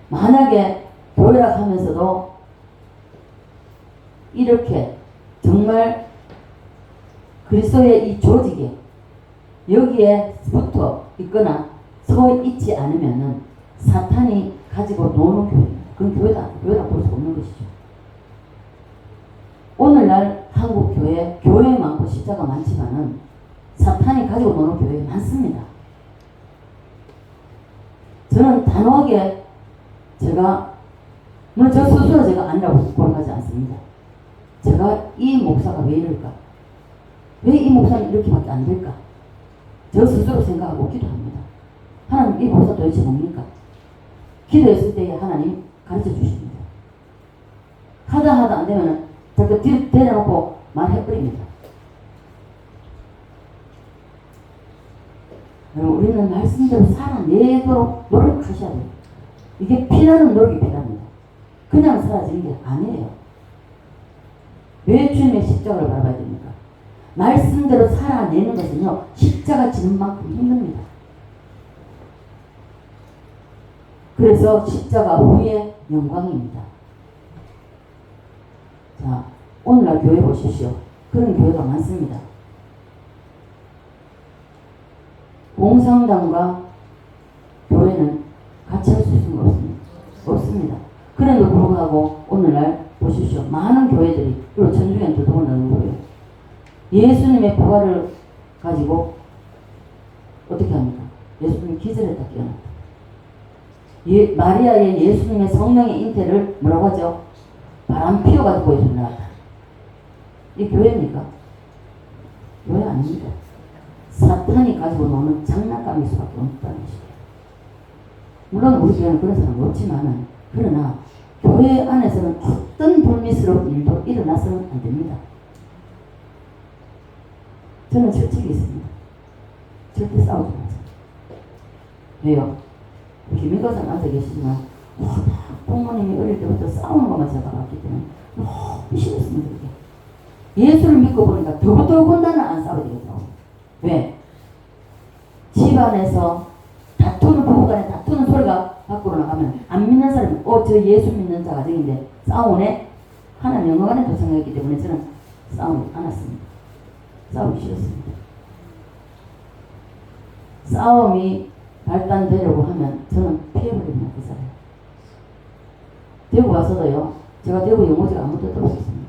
만약에 교회라 하면서도 이렇게 정말 그리스도의 이 조직에 여기에 붙어 있거나 서 있지 않으면은 사탄이 가지고 노는 교회입니다. 그건 교회라고 볼 수 없는 것이죠. 오늘날 한국 교회 많고 십자가 많지만은 사탄이 가지고 노는 교회 많습니다. 저는 단호하게 물론 저 스스로 제가 아니라고 고백하지 않습니다. 제가 이 목사가 왜 이럴까? 왜 이 목사는 이렇게밖에 안 될까? 저 스스로 생각하고 기도합니다. 하나님 이 목사 도대체 뭡니까? 기도했을 때 하나님 가르쳐 주십니다. 하다 안 되면은 자꾸 뒤로 대놓고 말해버립니다. 우리는 말씀대로 살아내도록 노력하셔야 돼요. 이게 피나는 노력이 필요합니다. 그냥 사라지는 게 아니에요. 왜 주님의 십자가를 바라봐야 됩니까? 말씀대로 살아내는 것은요, 십자가 지는 만큼 힘듭니다. 그래서 십자가 후의 영광입니다. 자, 오늘날 교회 보십시오. 그런 교회가 많습니다. 봉사운당과 교회는 같이 할 수 있는 거 없습니다. 그럼에도 불구하고 오늘날 보십시오. 많은 교회들이, 그리고 천주교는 더더군다나 거예요. 예수님의 부활을 가지고 어떻게 합니까? 예수님이 기절했다 깨어났다. 마리아의 예수님의 성령의 잉태를 뭐라고 하죠? 바람 피워가지고 예수님 나왔다. 이 교회입니까? 교회 아닙니다. 사탄이 가지고 노는 장난감일 수밖에 없다는 것이에요. 물론 우리 교회는 그런 사람 없지만은, 그러나 교회 안에서는 어떤 불미스러운 일도 일어나서는 안 됩니다. 저는 철칙이 있습니다. 절대 싸우지 마세요. 왜요? 김민가선 앉아 계시지만 부모님이 어릴 때부터 싸우는 것만 제가 봤기 때문에 너무 싫었습니다. 예수를 믿고 보니까 더더군다나 안 싸워야 되겠더라고요. 왜? 집안에서 부부간에 다투는 소리가 밖으로 나가면 안 믿는 사람이 저 예수 믿는 자가 저긴데 싸우네? 하나님 영광안에도 생각했기 때문에 저는 싸우지 않았습니다. 싸우기 싫었습니다. 싸움이 발단되려고 하면 저는 피해버립니다. 그 사람. 대구 와서도요, 제가 대구 영어제가 아무 뜻도 없었습니다.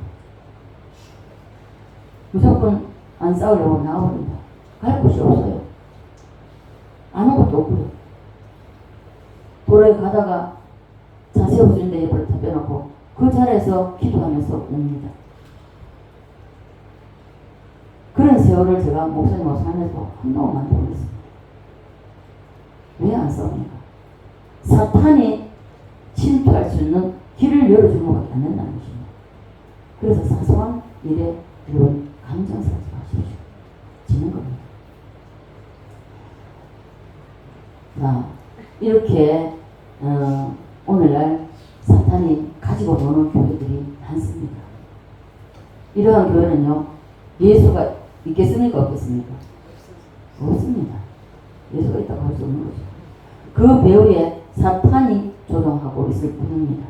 무조건 안 싸우려고 나와버립니다. 갈 곳이 없어요. 아무것도 없고요. 도로에 가다가 자세 없으는데 옆을 다 빼놓고 그 자리에서 기도하면서 옵니다. 세월을 제가 목사님하고 살면서 한동안 만들고 있습니다. 왜 안 싸웁니까? 사탄이 침투할 수 있는 길을 열어주는 것밖에 안 된다는 것입니다. 그래서 사소한 일에 여러분 감정사지 마십시오. 지는 겁니다. 자, 이렇게 오늘날 사탄이 가지고 노는 교회들이 많습니다. 이러한 교회는요, 예수가 있겠습니까? 없겠습니까? 없습니다. 예수가 있다고 할 수 없는 거죠. 그 배후에 사탄이 조종하고 있을 뿐입니다.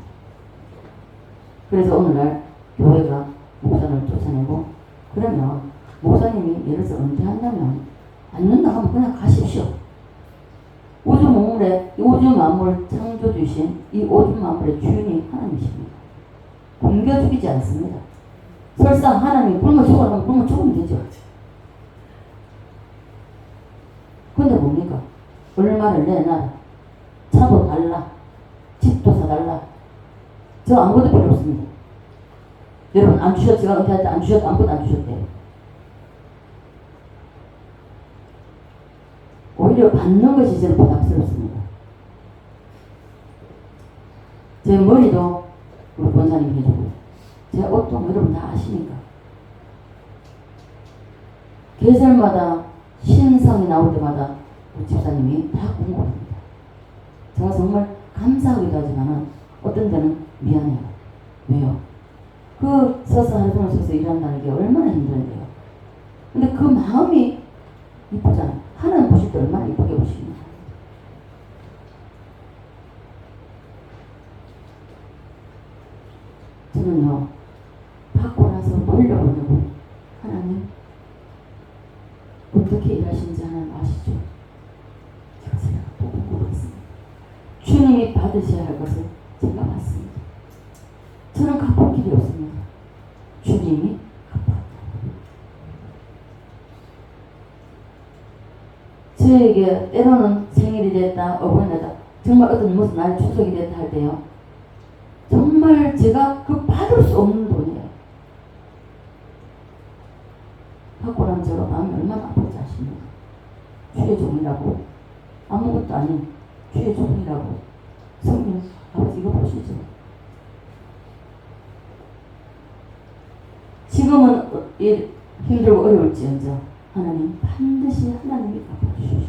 그래서 오늘날 교회가 목사를 쫓아내고, 그러면 목사님이 예를 들어서 은퇴한다면 안 된다 하면 그냥 가십시오. 우주 만물에, 우주 만물 창조주신 이 우주 만물의 주인이 하나님이십니다. 굶겨 죽이지 않습니다. 설사 하나님이 굶어 죽으라면 굶어 죽으면 되죠. 근데 뭡니까? 얼마를 내놔라. 차도 달라. 집도 사달라. 저 아무것도 필요 없습니다. 여러분 안 주셨, 제가 은퇴할 때 안 주셨, 아무것도 안 주셨대요. 오히려 받는 것이 저는 부담스럽습니다. 제 머리도 우리 권사님이 해주고, 제 옷도 여러분 다 아시니까. 계절마다 신상이 나올 때마다 우리 집사님이 다 공부합니다. 제가 정말 감사하기도 하지만은 어떤 때는 미안해요. 왜요? 그 서서 하루 종일 서서 일한다는 게 얼마나 힘든데요. 근데 그 마음이 이쁘잖아요. 하나님 보실 때 얼마나 이쁘게 보십니까? 저는요, 받고 나서 돌려보내고, 하나님 어떻게 일하시는지 하나님 아시죠? 제가 또 궁금했습니다. 주님이 받으셔야 할 것을 제가 받습니다. 저는 갚을 길이 없습니다. 주님이 갚았다. 저에게 때로는 생일이 됐다, 어버이날이다, 정말 어떤 무슨 날 추석이 됐다 할 때요, 정말 제가 그 받을 수 없는 돈이에요. 받고 나면 제가 마음이 얼마나 아픈지 아십니까? 주의 종이라고, 아무것도 아닌 주의 종이라고. 성령, 아버지 이거 보시죠. 지금은 힘들고 어려울지언정 하나님 반드시 하나님이 갚아주시오.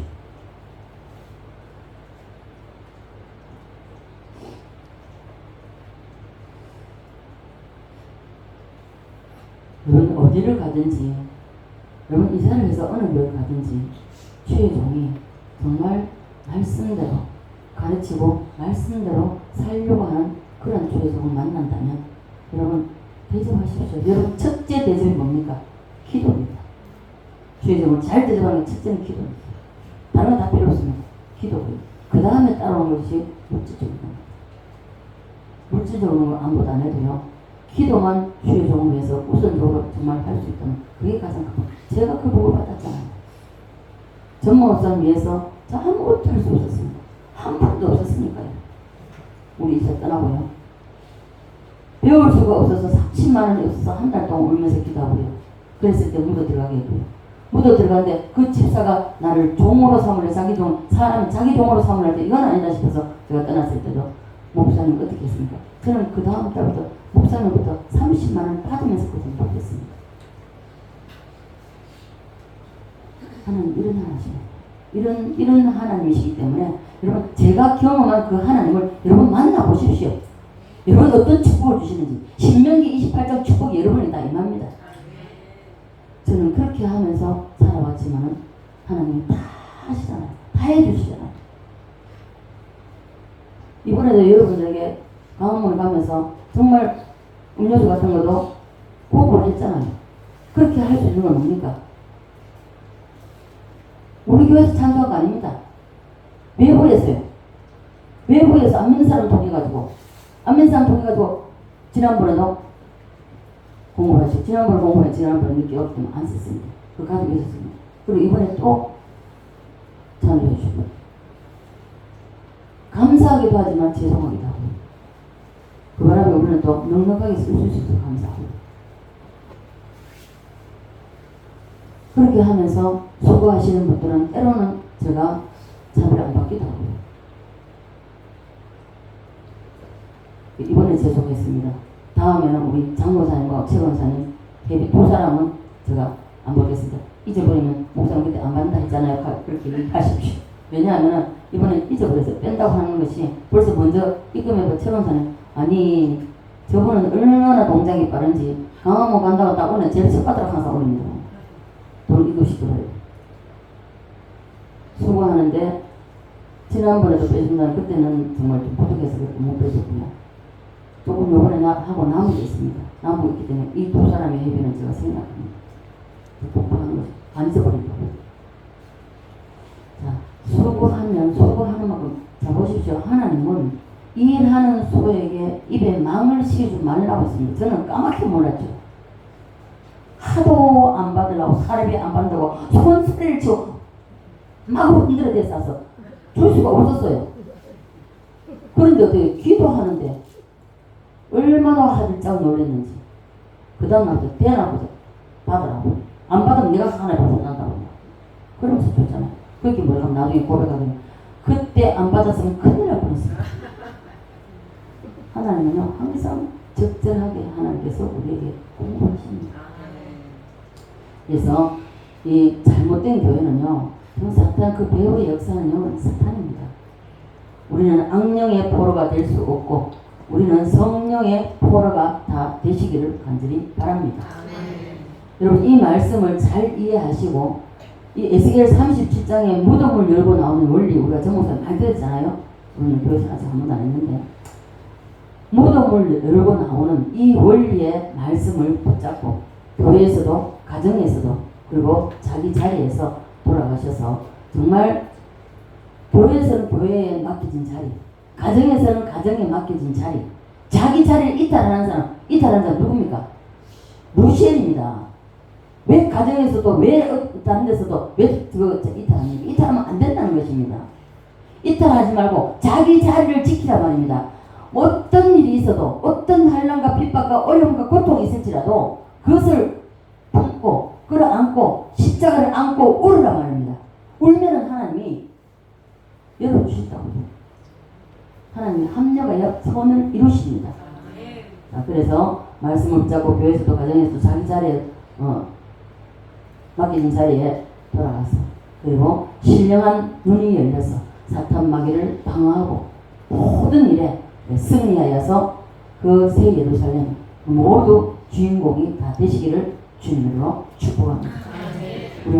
여러분 어디를 가든지, 여러분 이사를 해서 어느 교회를 가든지 주의 종이 정말 말씀대로 가르치고 말씀대로 살려고 하는 그런 주의 종을 만난다면 여러분 대접하십시오. 여러분 첫째 대접이 뭡니까? 기도입니다. 주의 종을 잘 대접하는 게 첫째는 기도입니다. 다른 건 다 필요 없습니다. 기도고요. 그 다음에 따라오는 것이 물질적입니다. 물질적으로 아무것도 안 해도요, 기도만 주의 종을 위해서 우선적으로 정말 할 수 있다면 그게 가장 큰 거. 제가 그 복을 받았잖아요. 전문 업사를 위해서 저 아무것도 할 수 없었습니다. 한 푼도 없었으니까요. 우리 이사 떠나고요. 배울 수가 없어서 30만 원이 없어서 한 달 동안 울면서 기도하고요. 그랬을 때 묻어 들어가게 했고요. 묻어 들어가는데 그 집사가 나를 종으로 삼으려, 자기 종, 사람이 자기 종으로 삼으려 할 때 이건 아니다 싶어서 제가 떠났을 때도 목사님 어떻게 했습니까? 저는 그 다음 달부터 목사님부터 30만 원 받으면서 그것을 받겠습니다. 하나님 이런 하나님, 이런 하나님이시기 때문에 여러분 제가 경험한 그 하나님을 여러분 만나보십시오. 여러분 어떤 축복을 주시는지. 신명기 28장 축복이 여러분에 다 임합니다. 저는 그렇게 하면서 살아왔지만은 하나님이 다 하시잖아요. 다 해주시잖아요. 이번에도 여러분들에게 강원을 가면서 정말 음료수 같은 것도 보고를 했잖아요. 그렇게 할 수 있는 건 뭡니까? 우리 교회에서 창조한 거 아닙니다. 외부에서요. 외부에서 안 믿는 사람을 통해가지고, 안 믿는 사람 통해가지고, 지난번에도 공부를 하시고, 지난번에 공부를 지난번에 늦게 왔기 때문에 안 썼습니다. 그 가지고 있었습니다. 그리고 이번에 또 참여해 주시고, 감사하기도 하지만 죄송하기도 하고, 그 바람에 우리는 또 넉넉하게 쓸 수 있어서 감사하고. 그렇게 하면서 수고하시는 분들은 때로는 제가 차별 안 받기도 하고요. 이번에 죄송했습니다. 다음에는 우리 장로사님과 최원사님 대비 두 사람은 제가 안 보겠습니다. 잊어버리면 목사님 그때 안 받는다 했잖아요. 그렇게 얘기하십시오. 왜냐하면 이번에 잊어버려서 뺀다고 하는 것이 벌써 먼저 입금해봐 최원사님 아니 저분은 얼마나 동작이 빠른지 강화모 간다고 딱 오늘 제일 첫 바닥 항상 올립니다. 돈 2,000씩 들어요. 수고하는데 지난번에도 빼준다는 그때는 정말 좀 부족해서 못 빼줬고요. 조금 요번에 하고 남은 게 있습니다. 남은 게 있기 때문에 이 두 사람의 해비는 제가 생각합니다. 복부하는 거죠. 안 잊어버리고. 자, 수고하는 만큼 자 보십시오. 하나님은 일하는 수고에게 입에 망을 씌우지 말라고 했습니다. 저는 까맣게 몰랐죠. 하도 안 받으려고 사람이 안 받는다고 손소리를 치고 막 흔들어 대서 줄 수가 없었어요. 그런데 어떻게 기도하는데 얼마나 화들짝 놀랐는지 그 다음날부터 대낮부터 받으라고 안 받으면 내가 하나에 벗어난다고 그러면서 줬잖아요. 그렇게 뭐라고 하면 나중에 고백하면 그때 안 받았으면 큰일 날 뻔했어요. 하나님은요 항상 적절하게 하나님께서 우리에게 공부하십니다. 그래서 이 잘못된 교회는요 사탄 그 배후의 역사는요 사탄입니다. 우리는 악령의 포로가 될 수 없고 우리는 성령의 포로가 다 되시기를 간절히 바랍니다. 여러분 이 말씀을 잘 이해하시고 이 에스겔 37장에 무덤을 열고 나오는 원리 우리가 정목사님 많이 들었잖아요. 우리는 교회에서 아직 한 번도 안 했는데 무덤을 열고 나오는 이 원리의 말씀을 붙잡고 교회에서도 가정에서도 그리고 자기 자리에서 돌아가셔서 정말 교회에서는 교회에 맡겨진 자리 가정에서는 가정에 맡겨진 자리 자기 자리를 이탈하는 사람 누굽니까? 루시엘입니다. 왜 가정에서도 왜 다른 데서도 왜 이탈합니까? 이탈하면 안 된다는 것입니다. 이탈하지 말고 자기 자리를 지키라 말입니다. 어떤 일이 있어도 어떤 환난과 핍박과 어려움과 고통이 있을지라도 그것을 품고 끌어안고 십자가를 안고 울으라 말입니다. 울면은 하나님이 열어주신다고요. 하나님이 합력하여 선을 이루십니다. 자, 그래서 말씀을 붙잡고 교회에서도 가정에서도 자기 자리에 맡겨진 자리에 돌아가서 그리고 신령한 눈이 열려서 사탄 마귀를 방어하고 모든 일에 승리하여서 그 새 예루살렘 모두 주인공이 다 되시기를 주님으로 축복합니다. 우리